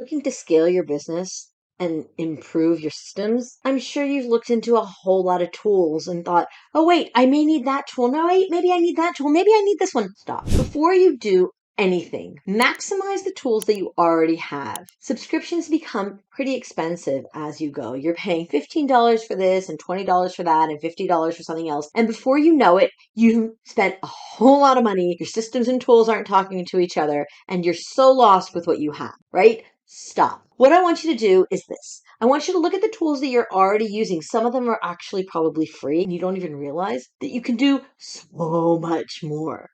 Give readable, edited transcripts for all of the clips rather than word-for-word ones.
Looking to scale your business and improve your systems, I'm sure you've looked into a whole lot of tools and thought, oh, wait, I may need that tool. No, wait, maybe I need that tool. Maybe I need this one. Stop. Before you do anything, maximize the tools that you already have. Subscriptions become pretty expensive as you go. You're paying $15 for this and $20 for that and $50 for something else. And before you know it, you spent a whole lot of money. Your systems and tools aren't talking to each other and you're so lost with what you have, right? Stop. What I want you to do is this. I want you to look at the tools that you're already using. Some of them are actually probably free and you don't even realize that you can do so much more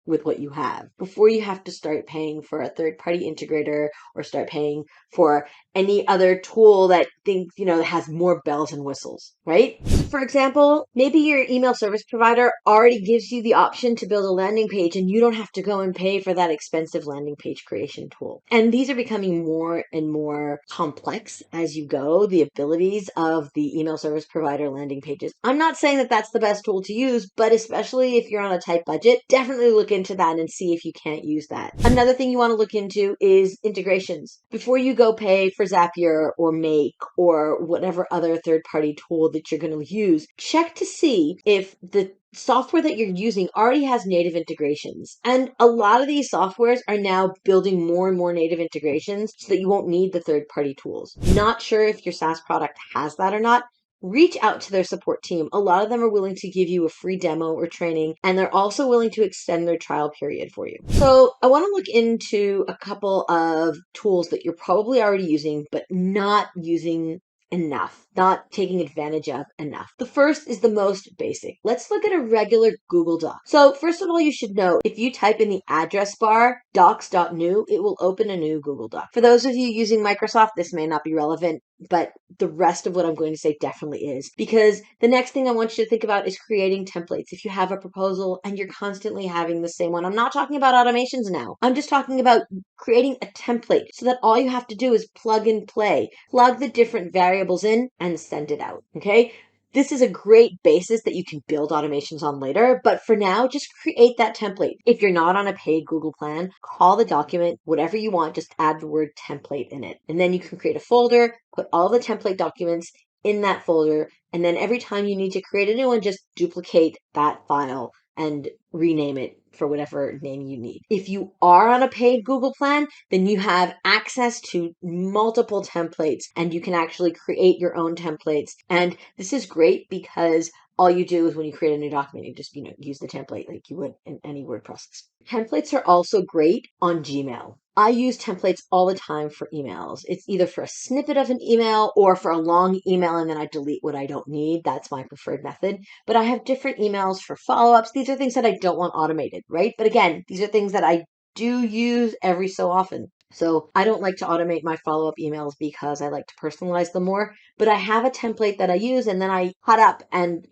with what you have before you have to start paying for a third-party integrator or start paying for any other tool that thinks, has more bells and whistles, right? For example, maybe your email service provider already gives you the option to build a landing page and you don't have to go and pay for that expensive landing page creation tool. And these are becoming more and more complex as you go, the abilities of the email service provider landing pages. I'm not saying that that's the best tool to use, but especially if you're on a tight budget, definitely look into that and see if you can't use that. Another thing you want to look into is integrations. Before you go pay for Zapier or Make or whatever other third-party tool that you're going to use, check to see if the software that you're using already has native integrations. And a lot of these softwares are now building more and more native integrations so that you won't need the third-party tools. Not sure if your SaaS product has that or not. Reach out to their support team. A lot of them are willing to give you a free demo or training, and they're also willing to extend their trial period for you. So I want to look into a couple of tools that you're probably already using, but not using enough, not taking advantage of enough. The first is the most basic. Let's look at a regular Google Doc. So first of all, you should know if you type in the address bar docs.new, it will open a new Google Doc. For those of you using Microsoft, this may not be relevant, but the rest of what I'm going to say definitely is, because the next thing I want you to think about is creating templates. If you have a proposal and you're constantly having the same one, I'm not talking about automations now. I'm just talking about creating a template so that all you have to do is plug and play, plug the different variables in and send it out. Okay. This is a great basis that you can build automations on later, but for now, just create that template. If you're not on a paid Google plan, call the document whatever you want, just add the word template in it. And then you can create a folder, put all the template documents in that folder, and then every time you need to create a new one, just duplicate that file and rename it for whatever name you need. If you are on a paid Google plan, then you have access to multiple templates and you can actually create your own templates. And this is great because all you do is when you create a new document, you just, use the template like you would in any word process. Templates are also great on Gmail. I use templates all the time for emails. It's either for a snippet of an email or for a long email and then I delete what I don't need. That's my preferred method. But I have different emails for follow-ups. These are things that I don't want automated, right? But again, these are things that I do use every so often. So I don't like to automate my follow-up emails because I like to personalize them more, but I have a template that I use and then I cut up and,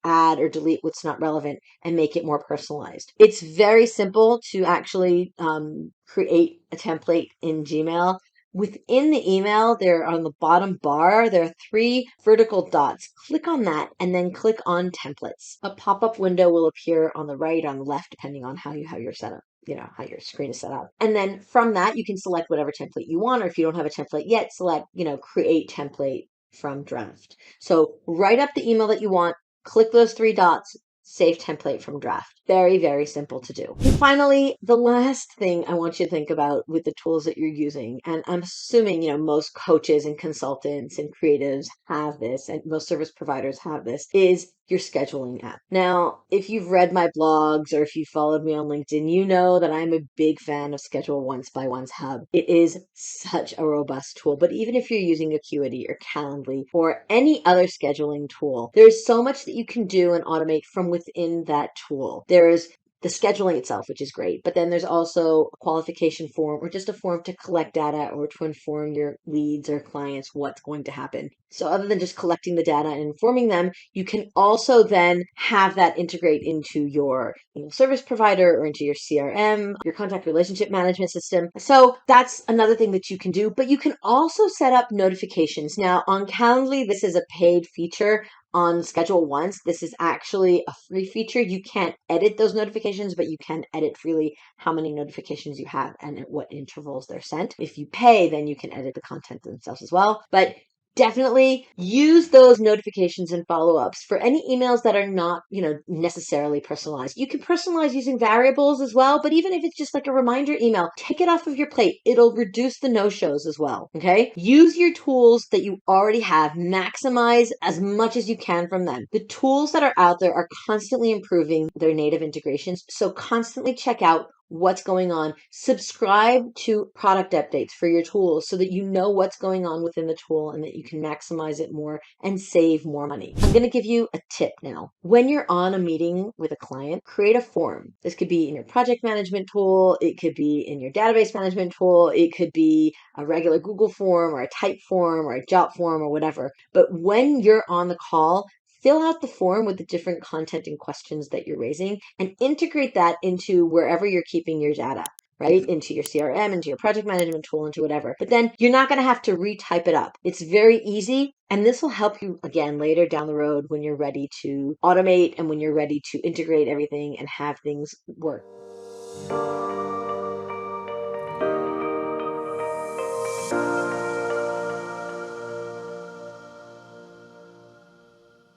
add or delete what's not relevant and make it more personalized. It's very simple to actually create a template in Gmail. Within the email, there on the bottom bar, there are 3 vertical dots. Click on that and then click on templates. A pop-up window will appear on the right, on the left, depending on how you have your setup. How your screen is set up. And then from that, you can select whatever template you want, or if you don't have a template yet, select, create template from draft. So write up the email that you want, click those 3 dots, save template from draft. Very, very simple to do. And finally, the last thing I want you to think about with the tools that you're using, and I'm assuming, most coaches and consultants and creatives have this, and most service providers have this, is your scheduling app. Now, if you've read my blogs or if you followed me on LinkedIn, you know that I'm a big fan of Schedule Once by One's Hub. It is such a robust tool, but even if you're using Acuity or Calendly or any other scheduling tool, there's so much that you can do and automate from within that tool. There's the scheduling itself, which is great, but then there's also a qualification form or just a form to collect data or to inform your leads or clients what's going to happen. So other than just collecting the data and informing them, you can also then have that integrate into your service provider or into your CRM, your contact relationship management system. So that's another thing that you can do, but you can also set up notifications. Now on Calendly, this is a paid feature. on schedule once. This is actually a free feature. You can't edit those notifications, but you can edit freely how many notifications you have and at what intervals they're sent. If you pay, then you can edit the content themselves as well. But definitely use those notifications and follow-ups for any emails that are not, necessarily personalized. You can personalize using variables as well, but even if it's just like a reminder email, take it off of your plate. It'll reduce the no-shows as well. Okay? Use your tools that you already have. Maximize as much as you can from them. The tools that are out there are constantly improving their native integrations, so constantly check out what's going on. Subscribe to product updates for your tools so that you know what's going on within the tool and that you can maximize it more and save more money. I'm going to give you a tip now. When you're on a meeting with a client, create a form. This could be in your project management tool. It could be in your database management tool. It could be a regular Google form or a type form or a Jot form or whatever. But when you're on the call, fill out the form with the different content and questions that you're raising and integrate that into wherever you're keeping your data, right? Into your CRM, into your project management tool, into whatever. But then you're not going to have to retype it up. It's very easy. And this will help you again later down the road when you're ready to automate and when you're ready to integrate everything and have things work.